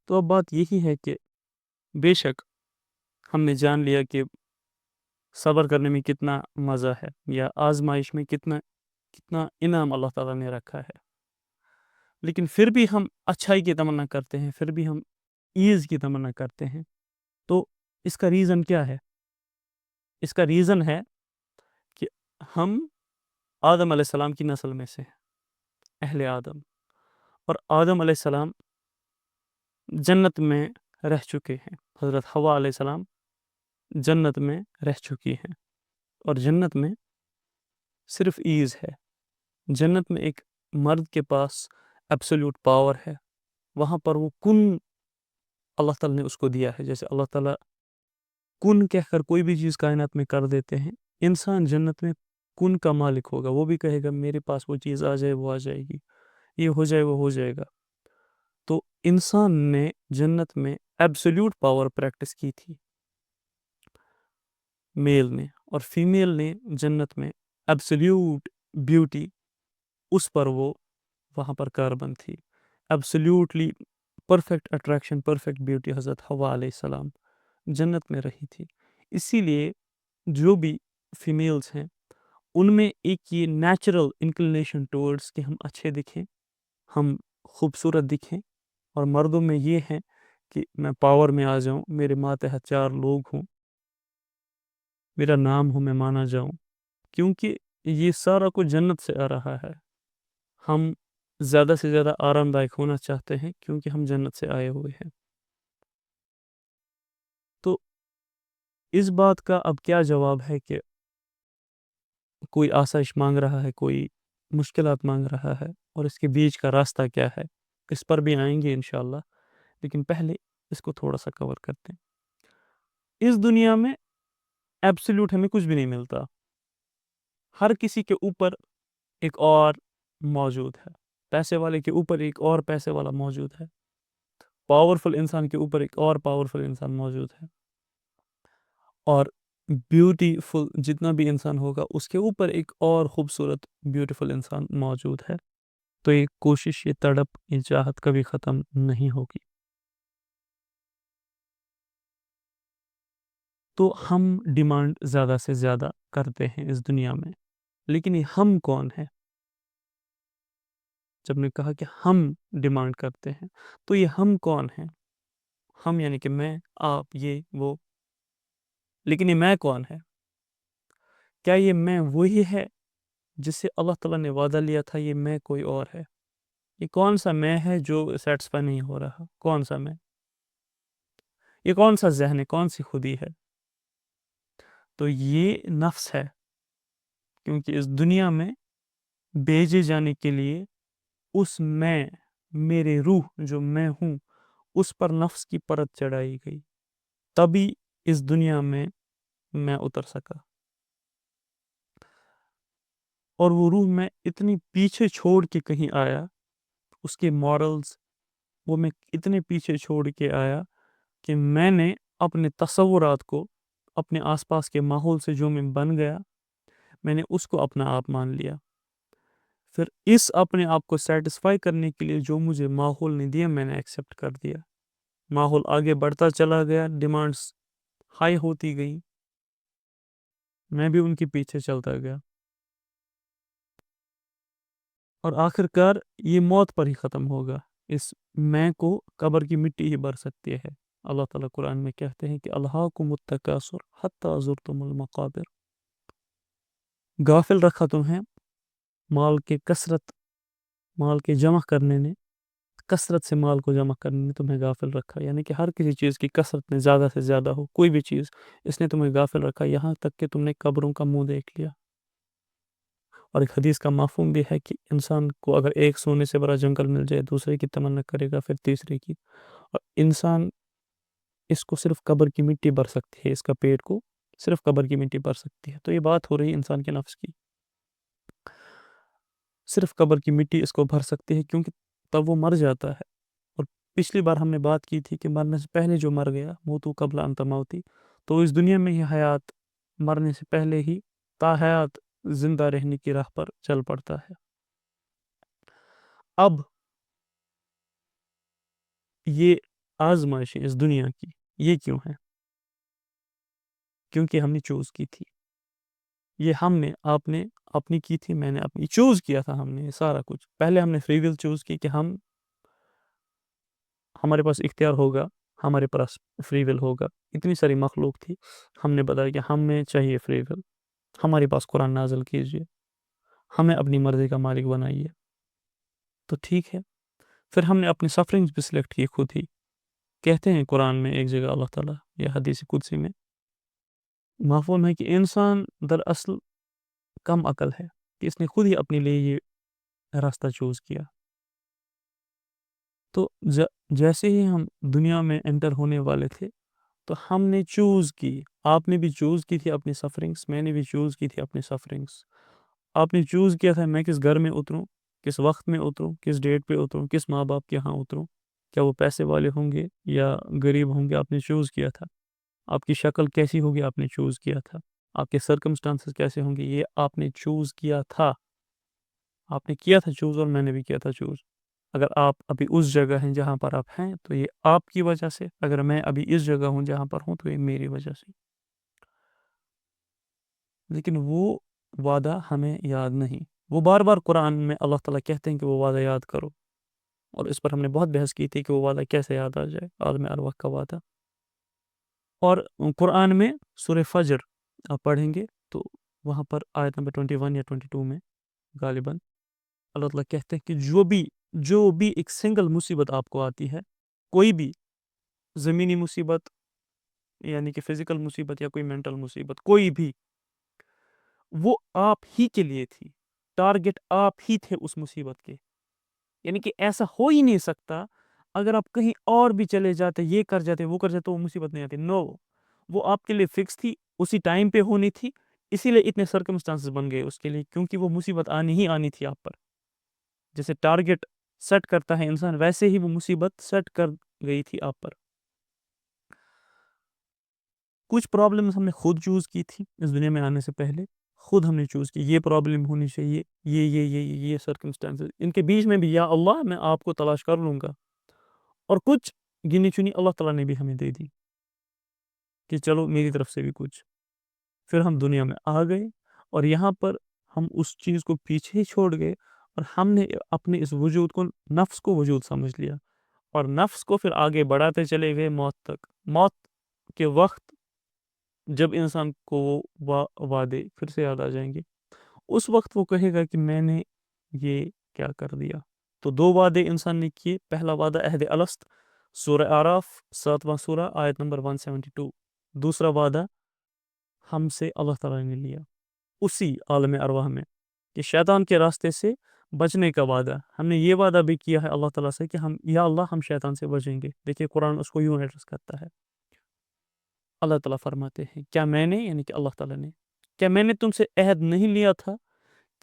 تو اب بات یہی ہے کہ بے شک ہم نے جان لیا کہ صبر کرنے میں کتنا مزہ ہے، یا آزمائش میں کتنا انعام اللہ تعالیٰ نے رکھا ہے، لیکن پھر بھی ہم اچھائی کی تمنا کرتے ہیں، پھر بھی ہم ایز کی تمنا کرتے ہیں. تو اس کا ریزن کیا ہے؟ اس کا ریزن ہے کہ ہم آدم علیہ السلام کی نسل میں سے ہیں، اہل آدم، اور آدم علیہ السلام جنت میں رہ چکے ہیں، حضرت حوا علیہ السلام جنت میں رہ چکی ہیں، اور جنت میں صرف ایز ہے. جنت میں ایک مرد کے پاس ایبسولوٹ پاور ہے، وہاں پر وہ کن اللہ تعالیٰ نے اس کو دیا ہے. جیسے اللہ تعالیٰ کن کہہ کر کوئی بھی چیز کائنات میں کر دیتے ہیں، انسان جنت میں کن کا مالک ہوگا، وہ بھی کہے گا میرے پاس وہ چیز آ جائے وہ آ جائے گی، یہ ہو جائے وہ ہو جائے گا. تو انسان نے جنت میں ایبسولوٹ پاور پریکٹس کی تھی، میل نے، اور فیمیل نے جنت میں ایبسولوٹ بیوٹی، اس پر وہ وہاں پر کاربن تھی. Absolutely perfect attraction, perfect beauty حضرت حوا علیہ السلام جنت میں رہی تھی. اسی لیے جو بھی فیمیلز ہیں ان میں ایک یہ نیچرل انکلینیشن ٹورڈس کہ ہم اچھے دکھیں، ہم خوبصورت دکھیں، اور مردوں میں یہ ہے کہ میں پاور میں آ جاؤں، میرے ماتحت 4 لوگ ہوں، میرا نام ہو، میں مانا جاؤں. کیونکہ یہ سارا کچھ جنت سے آ رہا ہے. ہم زیادہ سے زیادہ آرام دائک ہونا چاہتے ہیں کیونکہ ہم جنت سے آئے ہوئے ہیں. تو اس بات کا اب کیا جواب ہے کہ کوئی آسائش مانگ رہا ہے، کوئی مشکلات مانگ رہا ہے، اور اس کے بیچ کا راستہ کیا ہے؟ اس پر بھی آئیں گے انشاءاللہ، لیکن پہلے اس کو تھوڑا سا کور کرتے ہیں. اس دنیا میں ایبسلیوٹ ہمیں کچھ بھی نہیں ملتا، ہر کسی کے اوپر ایک اور موجود ہے. پیسے والے کے اوپر ایک اور پیسے والا موجود ہے، پاورفل انسان کے اوپر ایک اور پاورفل انسان موجود ہے، اور بیوٹیفل جتنا بھی انسان ہوگا اس کے اوپر ایک اور خوبصورت بیوٹیفل انسان موجود ہے. تو یہ کوشش، یہ تڑپ، یہ چاہت کبھی ختم نہیں ہوگی. تو ہم ڈیمانڈ زیادہ سے زیادہ کرتے ہیں اس دنیا میں، لیکن یہ ہم کون ہے؟ جب نے کہا کہ ہم ڈیمانڈ کرتے ہیں تو یہ ہم کون ہیں؟ ہم یعنی کہ میں، آپ، یہ، وہ. لیکن یہ میں کون ہے؟ کیا یہ میں وہی ہے جس سے اللہ تعالیٰ نے وعدہ لیا تھا؟ یہ میں کوئی اور ہے؟ یہ کون سا میں ہے جو سیٹسفائی نہیں ہو رہا؟ کون سا میں؟ یہ کون سا ذہن ہے؟ کون سی خودی ہے؟ تو یہ نفس ہے، کیونکہ اس دنیا میں بھیجے جانے کے لیے اس میں، میرے روح جو میں ہوں، اس پر نفس کی پرت چڑھائی گئی، تبھی اس دنیا میں اتر سکا. اور وہ روح میں اتنی پیچھے چھوڑ کے کہیں آیا، اس کے مورلز وہ میں اتنے پیچھے چھوڑ کے آیا کہ میں نے اپنے تصورات کو، اپنے آس پاس کے ماحول سے جو میں بن گیا، میں نے اس کو اپنا آپ مان لیا. پھر اس اپنے آپ کو سیٹسفائی کرنے کے لیے جو مجھے ماحول نے دیا میں نے ایکسیپٹ کر دیا. ماحول آگے بڑھتا چلا گیا، ڈیمانڈز ہائی ہوتی گئی، میں بھی ان کے پیچھے چلتا گیا، اور آخر کار یہ موت پر ہی ختم ہوگا. اس میں کو قبر کی مٹی ہی بھر سکتی ہے. اللہ تعالیٰ قرآن میں کہتے ہیں کہ الہاکم التکاثر حتی زرتم المقابر. غافل رکھا تمہیں مال کے کثرت، مال کے جمع کرنے نے، کثرت سے مال کو جمع کرنے نے تمہیں غافل رکھا. یعنی کہ ہر کسی چیز کی کثرت میں زیادہ سے زیادہ ہو، کوئی بھی چیز، اس نے تمہیں غافل رکھا یہاں تک کہ تم نے قبروں کا منہ دیکھ لیا. اور ایک حدیث کا مفہوم بھی ہے کہ انسان کو اگر ایک سونے سے بڑا جنگل مل جائے، دوسرے کی تمنا کرے گا، پھر تیسرے کی. اور انسان اس کو صرف قبر کی مٹی بھر سکتی ہے، اس کا پیٹ کو صرف قبر کی مٹی بھر سکتی ہے. تو یہ بات ہو رہی ہے انسان کے نفس کی، صرف قبر کی مٹی اس کو بھر سکتی ہے، کیونکہ تب وہ مر جاتا ہے. اور پچھلی بار ہم نے بات کی تھی کہ مرنے سے پہلے جو مر گیا، موتو قبل ان تموتی، تو اس دنیا میں ہی حیات مرنے سے پہلے ہی تا حیات زندہ رہنے کی راہ پر چل پڑتا ہے. اب یہ آزمائشیں اس دنیا کی یہ کیوں ہیں؟ کیونکہ ہم نے چوز کی تھی. یہ ہم نے آپ نے اپنی کی تھی، میں نے اپنی چوز کیا تھا. ہم نے یہ سارا کچھ پہلے ہم نے فری ول چوز کی کہ ہمارے پاس اختیار ہوگا، ہمارے پاس فری ول ہوگا. اتنی ساری مخلوق تھی، ہم نے بتایا کہ ہمیں چاہیے فری ول، ہمارے پاس قرآن نازل کیجیے، ہمیں اپنی مرضی کا مالک بنائیے. تو ٹھیک ہے، پھر ہم نے اپنی سفرنگز بھی سلیکٹ کی خود ہی. کہتے ہیں قرآن میں ایک جگہ اللہ تعالیٰ یا حدیث قدسی میں مفہوم ہے کہ انسان دراصل کم عقل ہے کہ اس نے خود ہی اپنے لیے یہ راستہ چوز کیا. تو جیسے ہی ہم دنیا میں انٹر ہونے والے تھے تو ہم نے چوز کی. آپ نے بھی چوز کی تھی اپنی سفرنگس، میں نے بھی چوز کی تھی اپنی سفرنگس. آپ نے چوز کیا تھا میں کس گھر میں اتروں، کس وقت میں اتروں، کس ڈیٹ پہ اتروں، کس ماں باپ کے یہاں اتروں، کیا وہ پیسے والے ہوں گے یا غریب ہوں گے. آپ نے چوز کیا تھا. آپ کی شکل کیسی ہوگی آپ نے چوز کیا تھا. آپ کے سرکمسٹانسز کیسے ہوں گے یہ آپ نے چوز کیا تھا. آپ نے کیا تھا چوز اور میں نے بھی کیا تھا چوز. اگر آپ ابھی اس جگہ ہیں جہاں پر آپ ہیں تو یہ آپ کی وجہ سے، اگر میں ابھی اس جگہ ہوں جہاں پر ہوں تو یہ میری وجہ سے. لیکن وہ وعدہ ہمیں یاد نہیں. وہ بار بار قرآن میں اللہ تعالیٰ کہتے ہیں کہ وہ وعدہ یاد کرو، اور اس پر ہم نے بہت بحث کی تھی کہ وہ وعدہ کیسے یاد آ جائے، عالم ارواح کا وعدہ. اور قرآن میں سورہ فجر آپ پڑھیں گے تو وہاں پر آیت نمبر 21 یا 22 میں غالباً اللہ تعالیٰ کہتے ہیں کہ جو بھی ایک سنگل مصیبت آپ کو آتی ہے، کوئی بھی زمینی مصیبت یعنی کہ فزیکل مصیبت یا کوئی مینٹل مصیبت، کوئی بھی، وہ آپ ہی کے لیے تھی. ٹارگٹ آپ ہی تھے اس مصیبت کے. یعنی کہ ایسا ہو ہی نہیں سکتا اگر آپ کہیں اور بھی چلے جاتے، یہ کر جاتے، وہ کر جاتے، وہ مصیبت نہیں آتی. نو، وہ آپ کے لیے فکس تھی، اسی ٹائم پہ ہونی تھی. اسی لیے اتنے سرکمسٹانسز بن گئے اس کے لیے، کیونکہ وہ مصیبت آنی ہی آنی تھی آپ پر. جیسے ٹارگٹ سیٹ کرتا ہے انسان، ویسے ہی وہ مصیبت سیٹ کر گئی تھی آپ پر. کچھ پرابلمز ہم نے خود چوز کی تھی اس دنیا میں آنے سے پہلے. خود ہم نے چوز کی یہ پرابلم ہونی چاہیے، یہ سرکمسٹانسز. ان کے بیچ میں بھی یا اللہ میں آپ کو تلاش کر لوں گا. اور کچھ گنی چنی اللہ تعالیٰ نے بھی ہمیں دے دی کہ چلو میری طرف سے بھی کچھ. پھر ہم دنیا میں آ گئے اور یہاں پر ہم اس چیز کو پیچھے ہی چھوڑ گئے اور ہم نے اپنے اس وجود کو، نفس کو وجود سمجھ لیا. اور نفس کو پھر آگے بڑھاتے چلے گئے موت تک. موت کے وقت جب انسان کو وہ وعدے پھر سے یاد آ جائیں گے، اس وقت وہ کہے گا کہ میں نے یہ کیا کر دیا. تو دو وعدے انسان نے کیے. پہلا وعدہ عہد الست، سورہ آراف 7واں سورہ آیت نمبر 172. دوسرا وعدہ ہم سے اللہ تعالیٰ نے لیا اسی عالم ارواح میں کہ شیطان کے راستے سے بچنے کا وعدہ. ہم نے یہ وعدہ بھی کیا ہے اللہ تعالیٰ سے کہ یا اللہ ہم شیطان سے بچیں گے. دیکھیے قرآن اس کو یوں ایڈریس کرتا ہے. اللہ تعالیٰ فرماتے ہیں کیا میں نے، یعنی کہ اللہ تعالیٰ نے، کیا میں نے تم سے عہد نہیں لیا تھا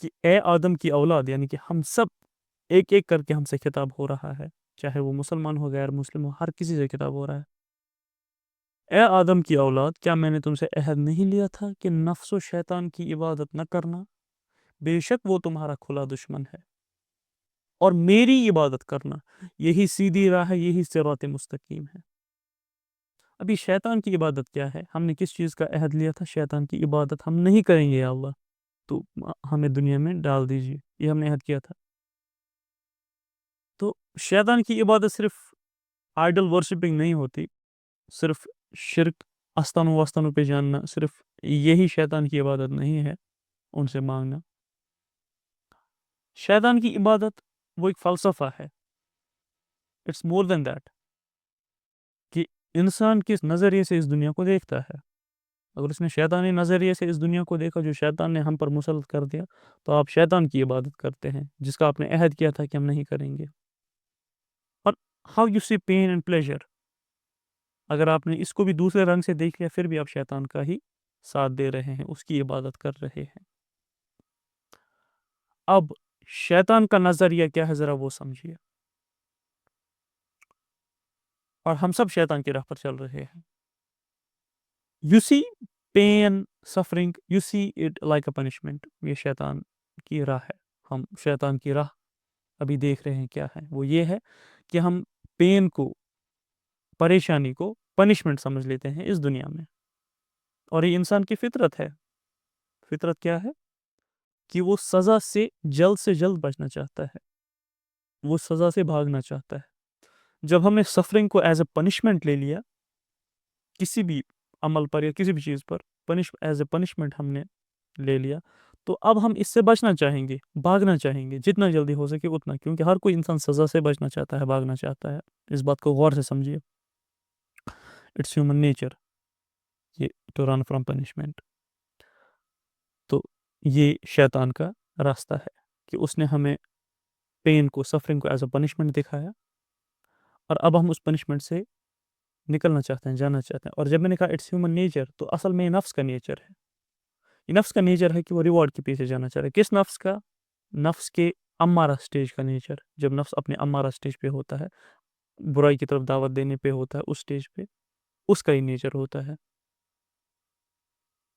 کہ اے آدم کی اولاد، یعنی کہ ہم سب ایک ایک کر کے ہم سے خطاب ہو رہا ہے، چاہے وہ مسلمان ہو غیر مسلم ہو، ہر کسی سے خطاب ہو رہا ہے. اے آدم کی اولاد، کیا میں نے تم سے عہد نہیں لیا تھا کہ نفس و شیطان کی عبادت نہ کرنا، بے شک وہ تمہارا کھلا دشمن ہے، اور میری عبادت کرنا، یہی سیدھی راہ ہے، یہی صراط مستقیم ہے. ابھی شیطان کی عبادت کیا ہے؟ ہم نے کس چیز کا عہد لیا تھا؟ شیطان کی عبادت ہم نہیں کریں گے یا اللہ، تو ہمیں دنیا میں ڈال دیجیے، یہ ہم نے عہد کیا تھا. تو شیطان کی عبادت صرف آئیڈل ورشپنگ نہیں ہوتی، صرف شرک استانوں وستانوں پہ جاننا، صرف یہی شیطان کی عبادت نہیں ہے، ان سے مانگنا. شیطان کی عبادت وہ ایک فلسفہ ہے. اٹس مور دین دیٹ کہ انسان کس نظریے سے اس دنیا کو دیکھتا ہے. اگر اس نے شیطانی نظریے سے اس دنیا کو دیکھا جو شیطان نے ہم پر مسلط کر دیا، تو آپ شیطان کی عبادت کرتے ہیں جس کا آپ نے عہد کیا تھا کہ ہم نہیں کریں گے. اور how you see pain and pleasure, اگر آپ نے اس کو بھی دوسرے رنگ سے دیکھ لیا پھر بھی آپ شیطان کا ہی ساتھ دے رہے ہیں، اس کی عبادت کر رہے ہیں. اب شیطان کا نظریہ کیا ہے ذرا وہ سمجھیے. اور ہم سب شیطان کی راہ پر چل رہے ہیں. You see pain suffering, you see it like a punishment. یہ شیطان کی راہ ہے. ہم شیطان کی راہ ابھی دیکھ رہے ہیں کیا ہے. وہ یہ ہے کہ ہم پین کو پریشانی کو پنشمنٹ سمجھ لیتے ہیں اس دنیا میں، اور یہ انسان کی فطرت ہے۔ فطرت کیا ہے؟ کہ وہ سزا سے جلد بچنا چاہتا ہے، وہ سزا سے بھاگنا چاہتا ہے۔ جب ہم نے سفرنگ کو ایز اے پنشمنٹ لے لیا، کسی بھی عمل پر یا کسی بھی چیز پر ایز اے پنشمنٹ ہم نے لے لیا، تو اب ہم اس سے بچنا چاہیں گے، بھاگنا چاہیں گے جتنا جلدی ہو سکے اتنا، کیونکہ ہر کوئی انسان سزا سے بچنا چاہتا ہے، بھاگنا چاہتا ہے۔ اس بات کو غور سے سمجھیے، اٹس ہیومن نیچر یہ ٹو رن فرام پنشمنٹ۔ تو یہ شیطان کا راستہ ہے کہ اس نے ہمیں پین کو، سفرنگ کو ایز اے پنشمنٹ دکھایا، اور اب ہم اس پنشمنٹ سے نکلنا چاہتے ہیں، جانا چاہتے ہیں۔ اور جب میں نے کہا اٹس ہیومن نیچر، تو اصل میں یہ نفس کا نیچر ہے۔ یہ نفس کا نیچر ہے کہ وہ ریوارڈ کے پیچھے جانا چاہ رہا ہے۔ کس نفس کا؟ نفس کے امارہ سٹیج کا نیچر۔ جب نفس اپنے امارہ سٹیج پہ ہوتا ہے، برائی کی طرف دعوت دینے پہ ہوتا ہے، اس سٹیج پہ اس کا ہی نیچر ہوتا ہے۔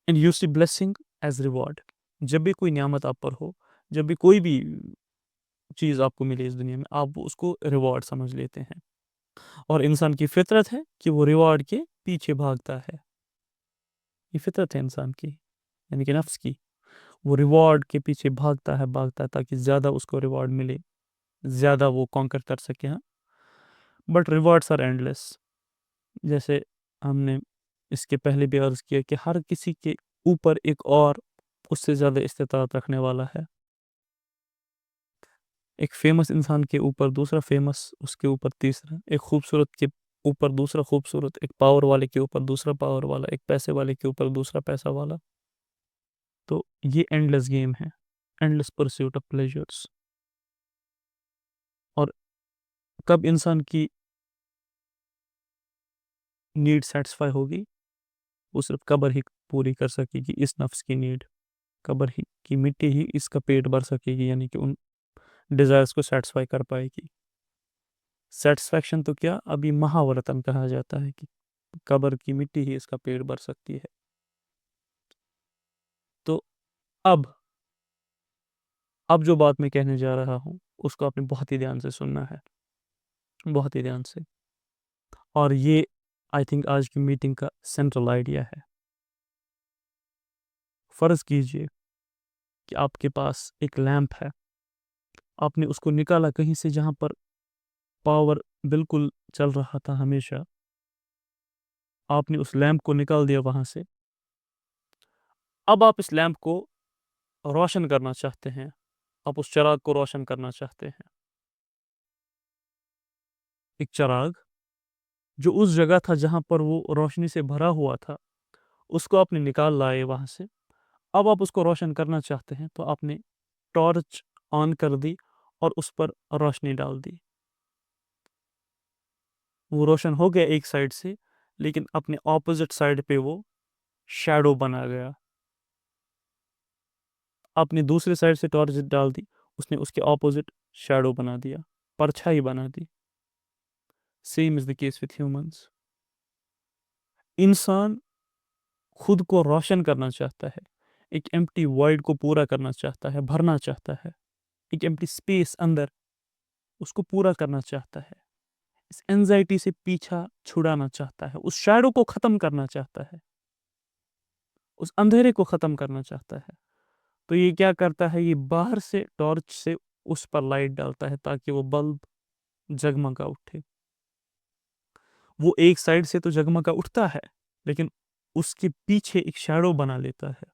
And you see blessing as reward. جب بھی کوئی نعمت آپ پر ہو، جب بھی کوئی بھی چیز آپ کو ملے اس دنیا میں، آپ اس کو ریوارڈ سمجھ لیتے ہیں، اور انسان کی فطرت ہے کہ وہ ریوارڈ کے پیچھے بھاگتا ہے۔ یہ فطرت ہے انسان کی، یعنی کہ نفس کی، وہ ریوارڈ کے پیچھے بھاگتا ہے تاکہ زیادہ اس کو ریوارڈ ملے، زیادہ وہ کانکر کر سکے۔ ہاں، بٹ ریوارڈس آر اینڈ لیس۔ جیسے ہم نے اس کے پہلے بھی عرض کیا کہ ہر کسی کے اوپر ایک اور اس سے زیادہ استطاعت رکھنے والا ہے۔ ایک فیمس انسان کے اوپر دوسرا فیمس، اس کے اوپر تیسرا، ایک خوبصورت کے اوپر دوسرا خوبصورت، ایک پاور والے کے اوپر دوسرا پاور والا، ایک پیسے والے کے اوپر دوسرا پیسہ والا۔ تو یہ اینڈ لیس گیم ہے، اینڈ لیس پرسیوٹ آف پلیجرس۔ اور کب انسان کی نیڈ سیٹسفائی ہوگی؟ وہ صرف قبر ہی پوری کر سکے گی اس نفس کی نیڈ، قبر ہی کی مٹی ہی اس کا پیٹ بھر سکے گی، یعنی کہ ان ڈیزائرز کو سیٹسفائی کر پائے گی۔ سیٹسفیکشن تو کیا، ابھی محاورتن کہا جاتا ہے کہ قبر کی مٹی ہی اس کا پیٹ بھر سکتی ہے۔ تو اب جو بات میں کہنے جا رہا ہوں، اس کو آپ نے بہت ہی دھیان سے سننا ہے، بہت ہی دھیان سے۔ اور یہ آئی تھنک آج کی میٹنگ کا سینٹرل آئیڈیا ہے۔ فرض کیجئے کہ آپ کے پاس ایک لیمپ ہے، آپ نے اس کو نکالا کہیں سے جہاں پر پاور بالکل چل رہا تھا ہمیشہ، آپ نے اس لیمپ کو نکال دیا وہاں سے۔ اب آپ اس لیمپ کو روشن کرنا چاہتے ہیں، آپ اس چراغ کو روشن کرنا چاہتے ہیں۔ ایک چراغ جو اس جگہ تھا جہاں پر وہ روشنی سے بھرا ہوا تھا، اس کو آپ نے نکال لائے وہاں سے۔ اب آپ اس کو روشن کرنا چاہتے ہیں، تو آپ نے ٹارچ آن کر دی اور اس پر روشنی ڈال دی۔ وہ روشن ہو گیا ایک سائڈ سے، لیکن اپنے اپوزٹ سائڈ پہ وہ شیڈو بنا گیا۔ آپ نے دوسرے سائڈ سے ٹارچ ڈال دی، اس نے اس کے اپوزٹ شیڈو بنا دیا، پرچھائی بنا دی۔ Same is the case with humans. انسان خود کو روشن کرنا چاہتا ہے، ایک ایمپٹی وائڈ کو پورا کرنا چاہتا ہے، بھرنا چاہتا ہے، ایک ایمپٹی سپیس اندر اس کو پورا کرنا چاہتا ہے، اس اینزائٹی سے پیچھا چھڑانا چاہتا ہے، اس شیڈو کو ختم کرنا چاہتا ہے، اس اندھیرے کو ختم کرنا چاہتا ہے۔ تو یہ کیا کرتا ہے؟ یہ باہر سے ٹارچ سے اس پر لائٹ ڈالتا ہے تاکہ وہ بلب جگمگا اٹھے۔ وہ ایک سائڈ سے تو جگمگا اٹھتا ہے، لیکن اس کے پیچھے ایک شیڈو بنا لیتا ہے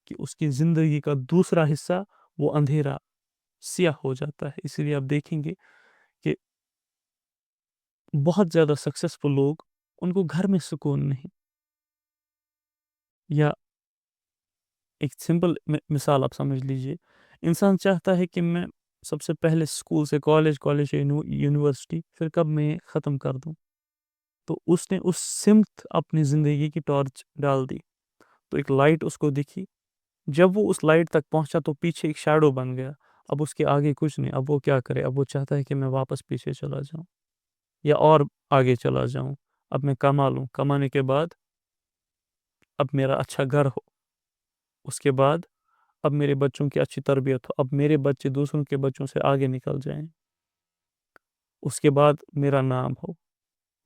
کہ اس کی زندگی کا دوسرا حصہ وہ اندھیرا سیاہ ہو جاتا ہے۔ اسی لیے آپ دیکھیں گے کہ بہت زیادہ سکسیسفل لوگ، ان کو گھر میں سکون نہیں۔ یا ایک سمپل مثال آپ سمجھ لیجئے، انسان چاہتا ہے کہ میں سب سے پہلے اسکول سے کالج سے یونیورسٹی، پھر کب میں ختم کر دوں۔ تو اس نے اس سمت اپنی زندگی کی ٹارچ ڈال دی، تو ایک لائٹ اس کو دکھی۔ جب وہ اس لائٹ تک پہنچا تو پیچھے ایک شیڈو بن گیا، اب اس کے آگے کچھ نہیں۔ اب وہ کیا کرے؟ اب وہ چاہتا ہے کہ میں واپس پیچھے چلا جاؤں یا اور آگے چلا جاؤں، اب میں کما لوں، کمانے کے بعد اب میرا اچھا گھر ہو، اس کے بعد اب میرے بچوں کی اچھی تربیت ہو، اب میرے بچے دوسروں کے بچوں سے آگے نکل جائیں، اس کے بعد میرا نام ہو،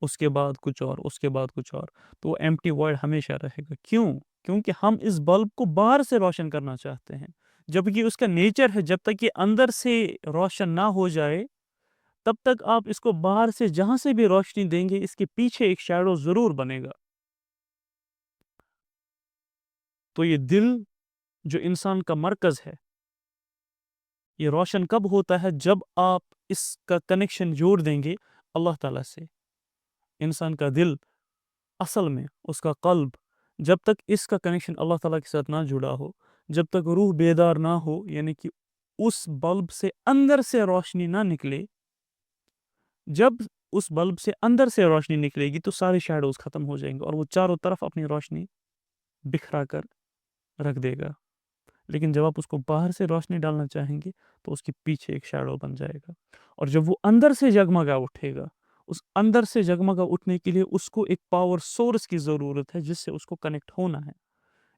اس کے بعد کچھ اور، اس کے بعد کچھ اور، تو وہ ایمپٹی وائڈ ہمیشہ رہے گا. کیوں؟ کیونکہ ہم اس بلب کو باہر سے روشن کرنا چاہتے ہیں، جبکہ اس کا نیچر ہے جب تک یہ اندر سے روشن نہ ہو جائے تب تک آپ اس کو باہر سے جہاں سے بھی روشنی دیں گے اس کے پیچھے ایک شیڈو ضرور بنے گا. تو یہ دل جو انسان کا مرکز ہے، یہ روشن کب ہوتا ہے؟ جب آپ اس کا کنیکشن جوڑ دیں گے اللہ تعالیٰ سے. انسان کا دل اصل میں اس کا قلب جب تک اس کا کنیکشن اللہ تعالیٰ کے ساتھ نہ جڑا ہو، جب تک روح بیدار نہ ہو، یعنی کہ اس بلب سے اندر سے روشنی نہ نکلے، جب اس بلب سے اندر سے روشنی نکلے گی تو سارے شیڈوز ختم ہو جائیں گے اور وہ چاروں طرف اپنی روشنی بکھرا کر رکھ دے گا. لیکن جب آپ اس کو باہر سے روشنی ڈالنا چاہیں گے تو اس کے پیچھے ایک شیڈو بن جائے گا. اور جب وہ اندر سے جگمگا اٹھے گا، اس اندر سے جگمگا اٹھنے کے لیے اس کو ایک پاور سورس کی ضرورت ہے جس سے اس کو کنیکٹ ہونا ہے.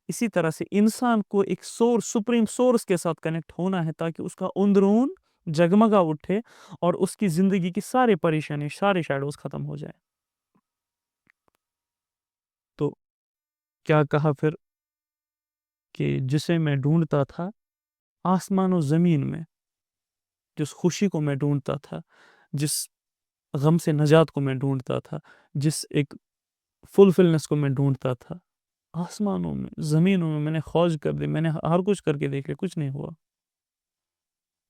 اسی طرح سے انسان کو ایک سپریم سورس کے ساتھ کنیکٹ ہونا ہے تاکہ اس کا اندرون جگمگا اٹھے اور اس کی زندگی کی سارے پریشانی، سارے شیڈوز ختم ہو جائیں. تو کیا کہا پھر کہ جسے میں ڈھونڈتا تھا آسمان و زمین میں، جس خوشی کو میں ڈھونڈتا تھا، جس غم سے نجات کو میں ڈھونڈتا تھا، جس ایک فلفلنس کو میں ڈھونڈتا تھا، آسمانوں میں، زمینوں میں میں نے کھوج کر دی، میں نے ہر کچھ کر کے دیکھے، کچھ نہیں ہوا.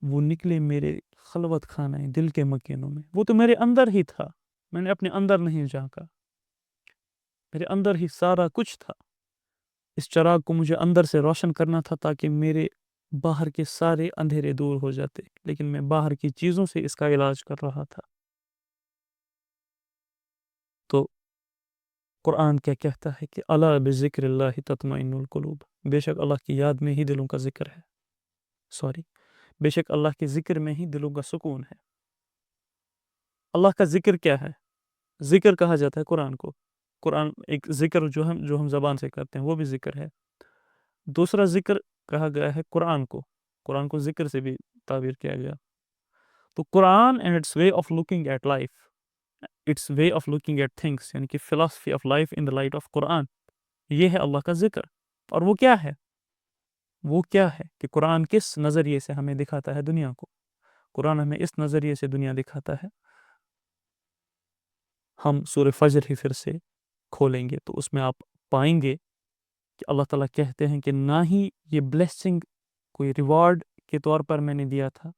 وہ نکلے میرے خلوت خانہ دل کے مکینوں میں. وہ تو میرے اندر ہی تھا، میں نے اپنے اندر نہیں جھانکا، میرے اندر ہی سارا کچھ تھا. اس چراغ کو مجھے اندر سے روشن کرنا تھا تاکہ میرے باہر کے سارے اندھیرے دور ہو جاتے، لیکن میں باہر کی چیزوں سے اس کا علاج کر رہا تھا. تو قرآن کیا کہتا ہے کہ الا بذکر اللہ تطمئن القلوب، بے شک اللہ کی یاد میں ہی دلوں کا ذکر ہے، بے شک اللہ کے ذکر میں ہی دلوں کا سکون ہے. اللہ کا ذکر کیا ہے؟ ذکر کہا جاتا ہے قرآن کو. قرآن ایک ذکر جو ہم زبان سے کرتے ہیں وہ بھی ذکر ہے. دوسرا ذکر کہا گیا ہے قرآن کو ذکر سے بھی تعبیر کیا گیا. تو Quran and its way of looking at life, its way of looking at things, یعنی کہ philosophy of life in the light of Quran, یہ ہے اللہ کا ذکر. اور وہ کیا ہے؟ وہ کیا ہے کہ قرآن کس نظریے سے ہمیں دکھاتا ہے دنیا کو؟ قرآن ہمیں اس نظریے سے دنیا دکھاتا ہے. ہم سورہ فجر ہی پھر سے کھولیں گے تو اس میں آپ پائیں گے کہ اللہ تعالیٰ کہتے ہیں کہ نہ ہی یہ بلیسنگ کوئی ریوارڈ کے طور پر میں نے دیا تھا،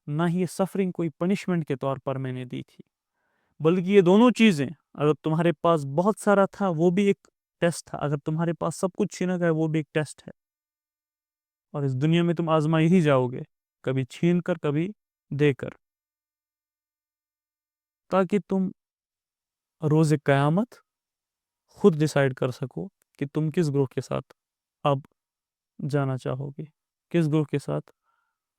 نہ ہی یہ سفرنگ کوئی پنشمنٹ کے طور پر میں نے دی تھی، بلکہ یہ دونوں چیزیں، اگر تمہارے پاس بہت سارا تھا وہ بھی ایک ٹیسٹ تھا، اگر تمہارے پاس سب کچھ چھینا گیا وہ بھی ایک ٹیسٹ ہے. اور اس دنیا میں تم آزمائی ہی جاؤ گے، کبھی چھین کر کبھی دے کر، تاکہ تم روز قیامت خود ڈیسائیڈ کر سکو کہ تم کس گروہ کے ساتھ اب جانا چاہو گے، کس گروہ کے ساتھ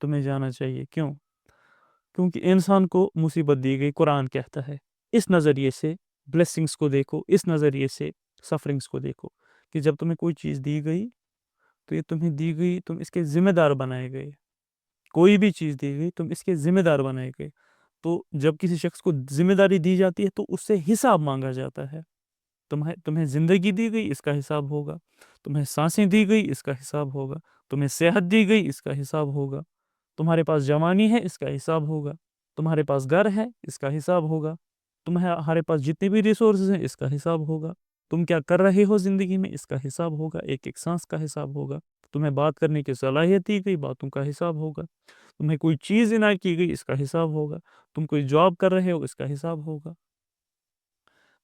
تمہیں جانا چاہیے. کیونکہ انسان کو مصیبت دی گئی، قرآن کہتا ہے اس نظریے سے بلیسنگز کو دیکھو، اس نظریے سے سفرنگز کو دیکھو، کہ جب تمہیں کوئی چیز دی گئی تو یہ تمہیں دی گئی، تم اس کے ذمہ دار بنائے گئے. کوئی بھی چیز دی گئی تم اس کے ذمہ دار بنائے گئے. تو جب کسی شخص کو ذمہ داری دی جاتی ہے تو اس سے حساب مانگا جاتا ہے. تمہیں زندگی دی گئی، اس کا حساب ہوگا. تمہیں سانسیں دی گئی، اس کا حساب ہوگا. تمہیں صحت دی گئی، اس کا حساب ہوگا. تمہارے پاس جوانی ہے، اس کا حساب ہوگا. تمہارے پاس گھر ہے، اس کا حساب ہوگا. تمہارے پاس جتنے بھی ریسورسز ہیں اس کا حساب ہوگا. تم کیا کر رہے ہو زندگی میں اس کا حساب ہوگا. ایک ایک سانس کا حساب ہوگا. تمہیں بات کرنے کی صلاحیت دی گئی، باتوں کا حساب ہوگا. تمہیں کوئی چیز عنایت کی گئی، اس کا حساب ہوگا. تم کوئی جاب کر رہے ہو، اس کا حساب ہوگا.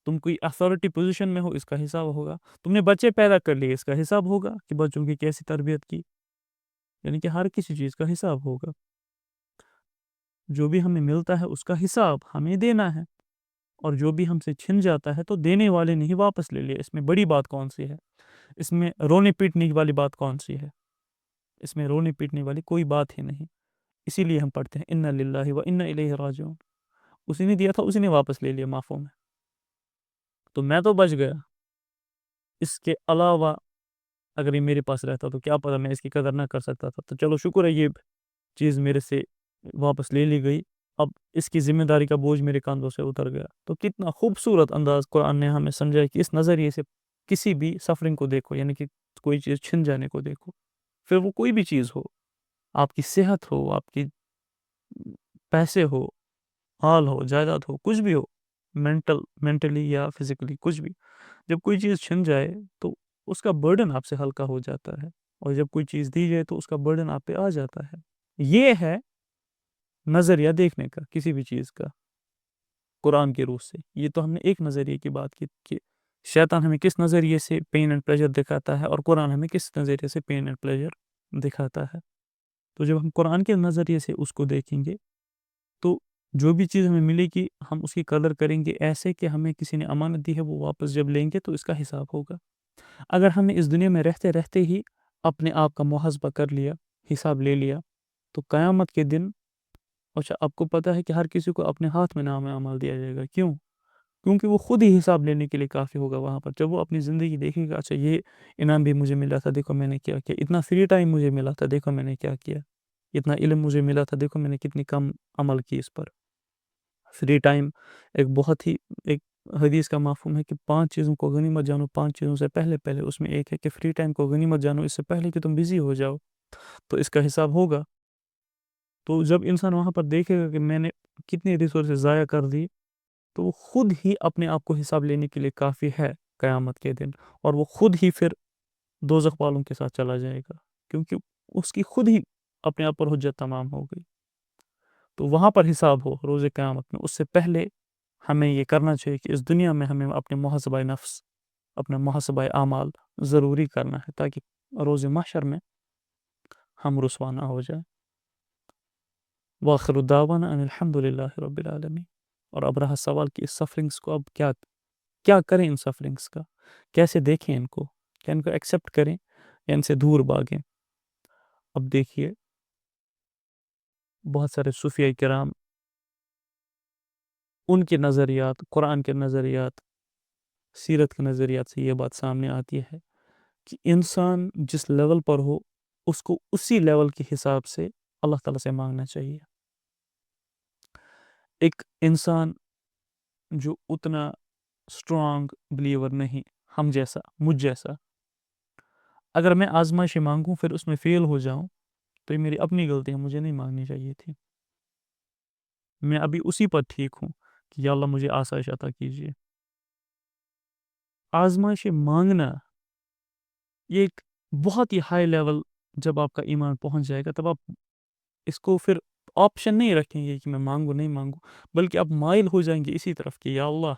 تم کوئی اتھارٹی پوزیشن میں ہو، اس کا حساب ہوگا. تم نے بچے پیدا کر لیے، اس کا حساب ہوگا کہ بچوں کی کیسی تربیت کی. یعنی کہ ہر کسی چیز کا حساب ہوگا. جو بھی ہمیں ملتا ہے اس کا حساب ہمیں دینا ہے، اور جو بھی ہم سے چھن جاتا ہے تو دینے والے نے ہی واپس لے لیا. اس میں بڑی بات کون سی ہے؟ اس میں رونے پیٹنے والی بات کون سی ہے؟ اس میں رونے پیٹنے والی کوئی بات ہی نہیں. اسی لیے ہم پڑھتے ہیں انا للہ و انا الیہ راجعون. اسی نے دیا تھا، اسی نے واپس لے لیا معافوں میں. تو میں تو بچ گیا. اس کے علاوہ اگر یہ میرے پاس رہتا تو کیا پتہ میں اس کی قدر نہ کر سکتا تھا. تو چلو شکر ہے یہ چیز میرے سے واپس لے لی گئی. اب اس کی ذمہ داری کا بوجھ میرے کاندھوں سے اتر گیا. تو کتنا خوبصورت انداز قرآن نے ہمیں سمجھایا کہ اس نظریے سے کسی بھی سفرنگ کو دیکھو، یعنی کہ کوئی چیز چھن جانے کو دیکھو، پھر وہ کوئی بھی چیز ہو، آپ کی صحت ہو، آپ کی پیسے ہو، مال ہو، جائیداد ہو، کچھ بھی ہو، مینٹلی یا فزیکلی کچھ بھی، جب کوئی چیز چھن جائے تو اس کا برڈن آپ سے ہلکا ہو جاتا ہے، اور جب کوئی چیز دی جائے تو اس کا برڈن آپ پہ آ جاتا ہے. یہ ہے نظریہ دیکھنے کا کسی بھی چیز کا قرآن کے روح سے. یہ تو ہم نے ایک نظریے کی بات کی کہ شیطان ہمیں کس نظریے سے پین اینڈ پلیجر دکھاتا ہے اور قرآن ہمیں کس نظریے سے پین اینڈ پلیجر دکھاتا ہے. تو جب ہم قرآن کے نظریے سے اس کو دیکھیں گے تو جو بھی چیز ہمیں ملے گی ہم اس کی قدر کریں گے ایسے کہ ہمیں کسی نے امانت دی ہے وہ واپس جب لیں گے تو اس کا حساب ہوگا. اگر ہم نے اس دنیا میں رہتے رہتے ہی اپنے آپ کا محاسبہ کر لیا، حساب لے لیا، تو قیامت کے دن اچھا آپ کو پتہ ہے کہ ہر کسی کو اپنے ہاتھ میں نام عمل دیا جائے گا. کیوں؟ کیونکہ وہ خود ہی حساب لینے کے لیے کافی ہوگا وہاں پر. جب وہ اپنی زندگی دیکھے گا، اچھا یہ انعام بھی مجھے ملا تھا، دیکھو میں نے کیا کیا، اتنا فری ٹائم مجھے ملا تھا، دیکھو میں نے کیا کیا، اتنا علم مجھے ملا تھا، دیکھو میں نے کتنی کم عمل کی اس پر. فری ٹائم ایک بہت ہی ایک حدیث کا مفہوم ہے کہ 5 چیزوں کو غنیمت جانو 5 چیزوں سے پہلے اس میں ایک ہے کہ فری ٹائم کو غنیمت جانو اس سے پہلے کہ تم بزی ہو جاؤ، تو اس کا حساب ہوگا. تو جب انسان وہاں پر دیکھے گا کہ میں نے کتنی ریسورسز ضائع کر دی، تو وہ خود ہی اپنے آپ کو حساب لینے کے لیے کافی ہے قیامت کے دن، اور وہ خود ہی پھر دوزخ والوں کے ساتھ چلا جائے گا کیونکہ اس کی خود ہی اپنے آپ پر حجت تمام ہو گئی. تو وہاں پر حساب ہو روز قیامت میں، اس سے پہلے ہمیں یہ کرنا چاہیے کہ اس دنیا میں ہمیں اپنے محاسبہ نفس، اپنا محاسبہ اعمال ضروری کرنا ہے تاکہ روز محشر میں ہم رسوا نہ ہو جائیں. وآخر دعوانا ان الحمد للہ رب العالمین. اور اب رہا سوال کہ اس سفرنگس کو اب کیا کریں، ان سفرنگس کا کیسے دیکھیں، ان کو کیا ان کو ایکسیپٹ کریں یا ان سے دور بھاگیں. اب دیکھیے بہت سارے صوفیہ کرام ان کے نظریات، قرآن کے نظریات، سیرت کے نظریات سے یہ بات سامنے آتی ہے کہ انسان جس لیول پر ہو اس کو اسی لیول کے حساب سے اللہ تعالیٰ سے مانگنا چاہیے. ایک انسان جو اتنا اسٹرانگ بلیور نہیں، ہم جیسا، مجھ جیسا، اگر میں آزمائشی مانگوں پھر اس میں فیل ہو جاؤں تو یہ میری اپنی غلطی ہے، مجھے نہیں مانگنی چاہیے تھی. میں ابھی اسی پر ٹھیک ہوں کہ یا اللہ مجھے آسائش عطا کیجیے. آزمائش مانگنا یہ ایک بہت ہی ہائی لیول، جب آپ کا ایمان پہنچ جائے گا تب آپ اس کو پھر آپشن نہیں رکھیں گے کہ میں مانگوں نہیں مانگوں، بلکہ آپ مائل ہو جائیں گے اسی طرف کہ یا اللہ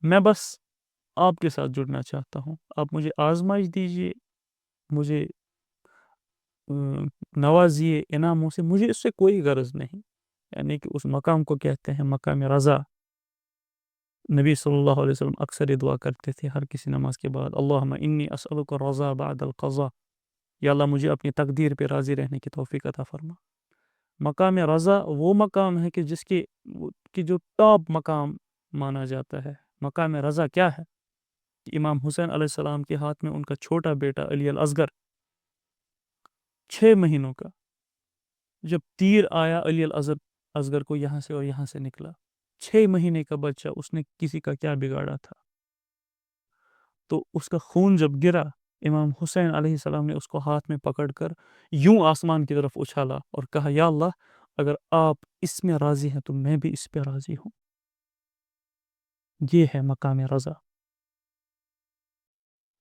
میں بس آپ کے ساتھ جڑنا چاہتا ہوں، آپ مجھے آزمائش دیجیے، مجھے نوازیے انعاموں سے، مجھے اس سے کوئی غرض نہیں. یعنی کہ اس مقام کو کہتے ہیں مقام رضا. نبی صلی اللہ علیہ وسلم اکثر یہ دعا کرتے تھے ہر کسی نماز کے بعد، اللہم انی اسألک الرضا بعد القضاء، یا اللہ مجھے اپنی تقدیر پہ راضی رہنے کی توفیق عطا فرما. مقام رضا وہ مقام ہے کہ جس کی جو ٹاپ مقام مانا جاتا ہے. مقام رضا کیا ہے؟ کہ امام حسین علیہ السلام کے ہاتھ میں ان کا چھوٹا بیٹا علی الاصغر 6 مہینوں کا، جب تیر آیا علی الاصغر کو یہاں سے اور یہاں سے نکلا، 6 مہینے کا بچہ، اس نے کسی کا کیا بگاڑا تھا؟ تو اس کا خون جب گرا، امام حسین علیہ السلام نے اس کو ہاتھ میں پکڑ کر یوں آسمان کی طرف اچھالا اور کہا یا اللہ اگر آپ اس میں راضی ہیں تو میں بھی اس پہ راضی ہوں. یہ ہے مقام رضا،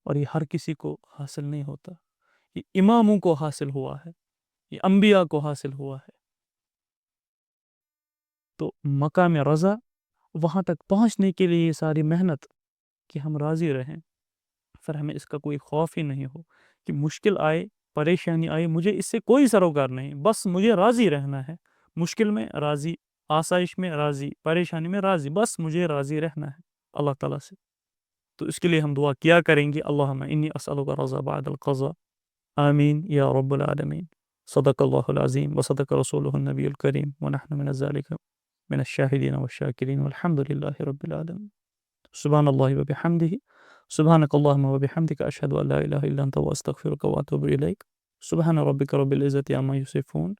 اور یہ ہر کسی کو حاصل نہیں ہوتا. یہ اماموں کو حاصل ہوا ہے، یہ انبیاء کو حاصل ہوا ہے. تو مقام رضا، وہاں تک پہنچنے کے لیے یہ ساری محنت کہ ہم راضی رہیں، پھر ہمیں اس کا کوئی خوف ہی نہیں ہو کہ مشکل آئے، پریشانی آئے، مجھے اس سے کوئی سروکار نہیں، بس مجھے راضی رہنا ہے. مشکل میں راضی، آسائش میں راضی، پریشانی میں راضی، بس مجھے راضی رہنا ہے اللہ تعالیٰ سے. تو اس کے لیے ہم دعا کیا کریں گے، اللہم انی اسألک الرضا بعد القضاء. آمین یا رب العالمین. صدق اللہ العظیم وصدق رسولہ النبی الکریم ونحن من ذلك من الشاہدین والشاکرین والحمد للہ رب العالمین. سبحان اللہ وبحمدہ، سبحانک اللہم وبحمدک، اشہد ان لا الہ الا انت واستغفرک واتوب الیک. سبحان ربک رب العزت عما یصفون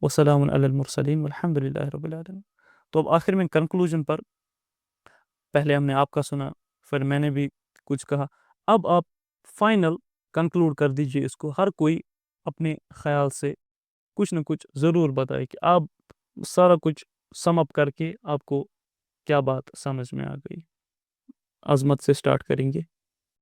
وسلام علی المرسلین والحمد للہ رب العالمین۔ تو اب آخر میں کنکلوژن پر، پہلے ہم نے آپ کا سنا، پھر میں نے بھی کچھ کہا، اب آپ فائنل کنکلوڈ کر دیجیے اس کو، ہر کوئی اپنے خیال سے کچھ نہ کچھ ضرور بتائے کہ آپ سارا کچھ سم اپ کر کے آپ کو کیا بات سمجھ میں آ گئی۔ عظمت سے سٹارٹ کریں گے۔